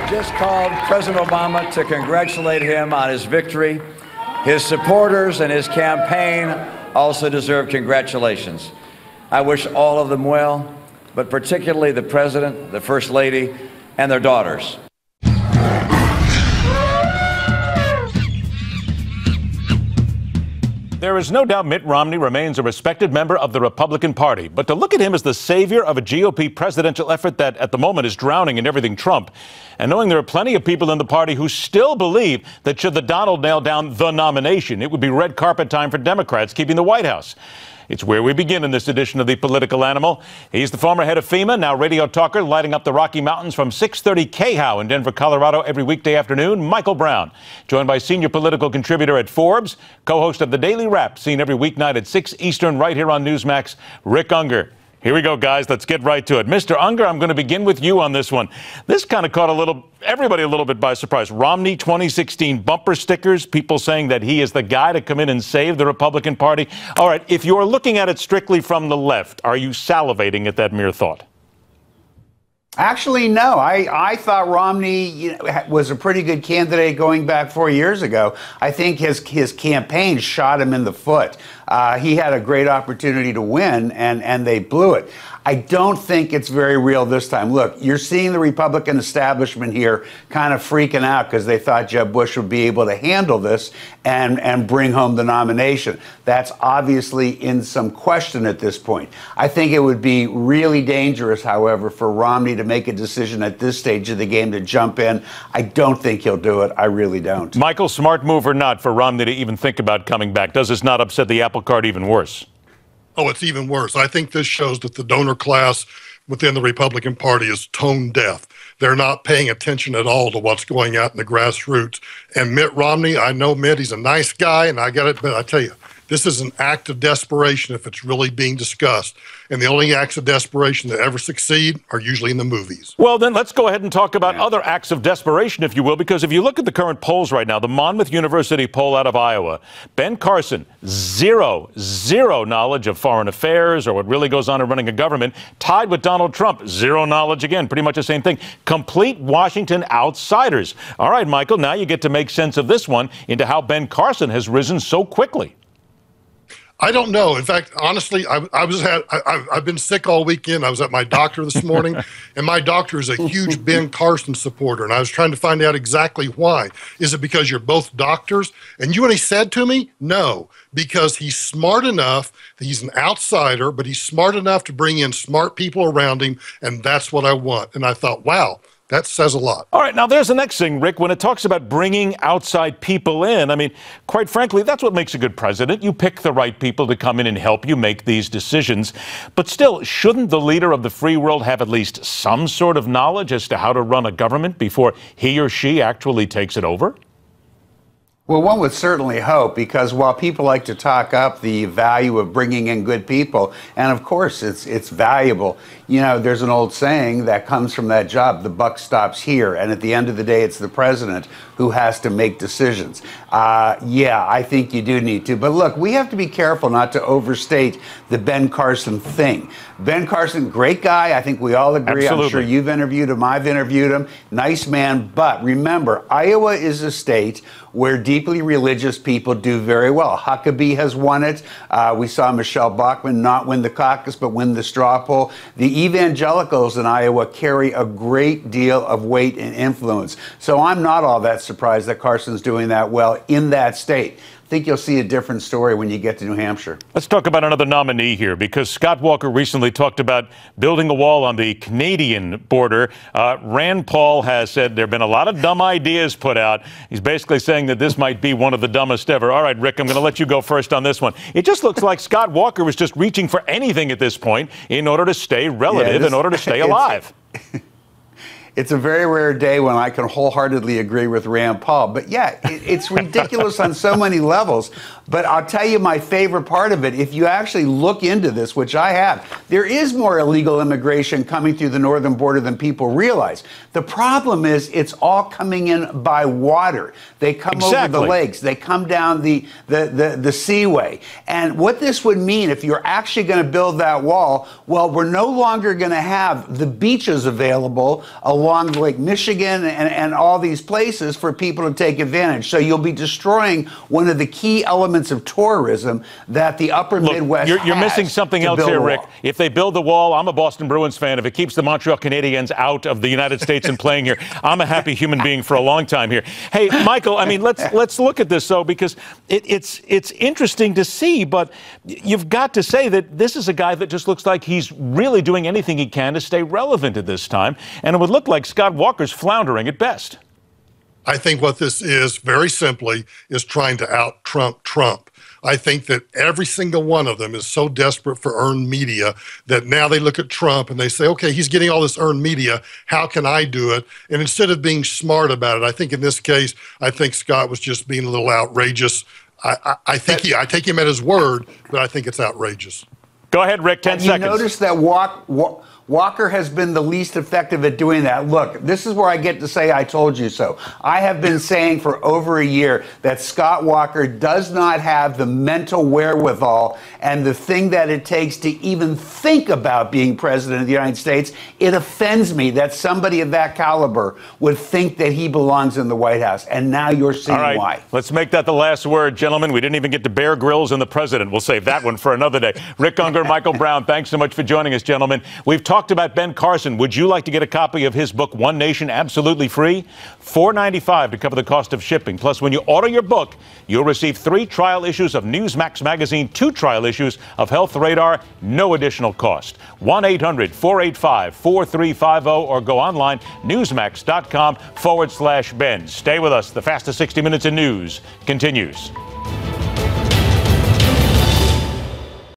just called President Obama to congratulate him on his victory. His supporters and his campaign also deserve congratulations. I wish all of them well, but particularly the President, the First Lady, and their daughters. There is no doubt Mitt Romney remains a respected member of the Republican Party, but to look at him as the savior of a GOP presidential effort that at the moment is drowning in everything Trump, and knowing there are plenty of people in the party who still believe that should the Donald nail down the nomination, it would be red carpet time for Democrats keeping the White House. It's where we begin in this edition of The Political Animal. He's the former head of FEMA, now radio talker, lighting up the Rocky Mountains from 630 KHOW in Denver, Colorado, every weekday afternoon, Michael Brown. Joined by senior political contributor at Forbes, co-host of The Daily Wrap, seen every weeknight at 6 Eastern right here on Newsmax, Rick Ungar. Here we go, guys. Let's get right to it. Mr. Ungar, I'm going to begin with you on this one. This kind of caught everybody a little bit by surprise. Romney 2016 bumper stickers, people saying that he is the guy to come in and save the Republican Party. All right, if you're looking at it strictly from the left, are you salivating at that mere thought? Actually, no. I thought Romney was a pretty good candidate going back 4 years ago. I think his campaign shot him in the foot. He had a great opportunity to win, and they blew it. I don't think it's very real this time. Look, you're seeing the Republican establishment here kind of freaking out because they thought Jeb Bush would be able to handle this and bring home the nomination. That's obviously in some question at this point. I think it would be really dangerous, however, for Romney to make a decision at this stage of the game to jump in. I don't think he'll do it. I really don't. Michael, smart move or not for Romney to even think about coming back? Does this not upset the apple cart even worse? Oh, it's even worse. I think this shows that the donor class within the Republican Party is tone deaf. They're not paying attention at all to what's going out in the grassroots. And Mitt Romney, I know Mitt, he's a nice guy, and I get it, but I tell you, this is an act of desperation if it's really being discussed. And the only acts of desperation that ever succeed are usually in the movies. Well, then let's go ahead and talk about other acts of desperation, if you will, because if you look at the current polls right now, the Monmouth University poll out of Iowa, Ben Carson, zero knowledge of foreign affairs or what really goes on in running a government, tied with Donald Trump, zero knowledge again, pretty much the same thing. Complete Washington outsiders. All right, Michael, now you get to make sense of this one into how Ben Carson has risen so quickly. I don't know. In fact, honestly, I've been sick all weekend. I was at my doctor this morning, and my doctor is a huge Ben Carson supporter, and I was trying to find out exactly why. Is it because you're both doctors? And you know what he said to me? No, because he's smart enough. He's an outsider, but he's smart enough to bring in smart people around him, and that's what I want. And I thought, wow. That says a lot. All right, now there's the next thing, Rick. When it talks about bringing outside people in, I mean, quite frankly, that's what makes a good president. You pick the right people to come in and help you make these decisions. But still, shouldn't the leader of the free world have at least some sort of knowledge as to how to run a government before he or she actually takes it over? Well, one would certainly hope, because while people like to talk up the value of bringing in good people, and of course it's valuable, you know, there's an old saying that comes from that job, the buck stops here, and at the end of the day, it's the president who has to make decisions. Yeah, I think you do need to. But look, we have to be careful not to overstate the Ben Carson thing. Ben Carson, great guy. I think we all agree. Absolutely. I'm sure you've interviewed him. I've interviewed him. Nice man. But remember, Iowa is a state where deeply religious people do very well. Huckabee has won it. We saw Michelle Bachmann not win the caucus, but win the straw poll. The evangelicals in Iowa carry a great deal of weight and influence. So I'm not all that surprised that Carson's doing that well in that state. I think you'll see a different story when you get to New Hampshire. Let's talk about another nominee here, because Scott Walker recently talked about building a wall on the Canadian border. Rand Paul has said there have been a lot of dumb ideas put out. He's basically saying that this might be one of the dumbest ever. All right, Rick, I'm going to let you go first on this one. It just looks like Scott Walker was just reaching for anything at this point in order to stay relative, in order to stay alive. It's a very rare day when I can wholeheartedly agree with Rand Paul. But yeah, it's ridiculous on so many levels. But I'll tell you my favorite part of it. If you actually look into this, which I have, there is more illegal immigration coming through the northern border than people realize. The problem is it's all coming in by water. They come over the lakes. They come down the seaway. And what this would mean if you're actually going to build that wall, well, we're no longer going to have the beaches available along along Lake Michigan and all these places for people to take advantage. So you'll be destroying one of the key elements of tourism that the upper Midwest you're missing something else here, Rick. If they build the wall, I'm a Boston Bruins fan. If it keeps the Montreal Canadiens out of the United States and playing here, I'm a happy human being for a long time here. Hey, Michael, I mean, let's look at this, though, because it's interesting to see, but you've got to say that this is a guy that just looks like he's really doing anything he can to stay relevant at this time, and it would look like Scott Walker's floundering at best. I think what this is, very simply, is trying to out-Trump Trump. I think that every single one of them is so desperate for earned media that now they look at Trump and they say, okay, he's getting all this earned media. How can I do it? And instead of being smart about it, I think in this case, I think Scott was just being a little outrageous. I take him at his word, but I think it's outrageous. Go ahead, Rick, 10 seconds. You notice that Walker has been the least effective at doing that. Look, this is where I get to say I told you so. I have been saying for over a year that Scott Walker does not have the mental wherewithal and the thing that it takes to even think about being president of the United States. It offends me that somebody of that caliber would think that he belongs in the White House. And now you're seeing why. Let's make that the last word, gentlemen. We didn't even get to Bear Grylls and the president. We'll save that one for another day. Rick Ungar, Michael Brown, thanks so much for joining us, gentlemen. We've talked about Ben Carson. Would you like to get a copy of his book, One Nation, absolutely free? $4.95 to cover the cost of shipping. Plus, when you order your book, you'll receive 3 trial issues of Newsmax magazine, 2 trial issues of Health Radar, no additional cost. 1-800-485-4350 or go online, newsmax.com/Ben. Stay with us. The fastest 60 minutes in news continues.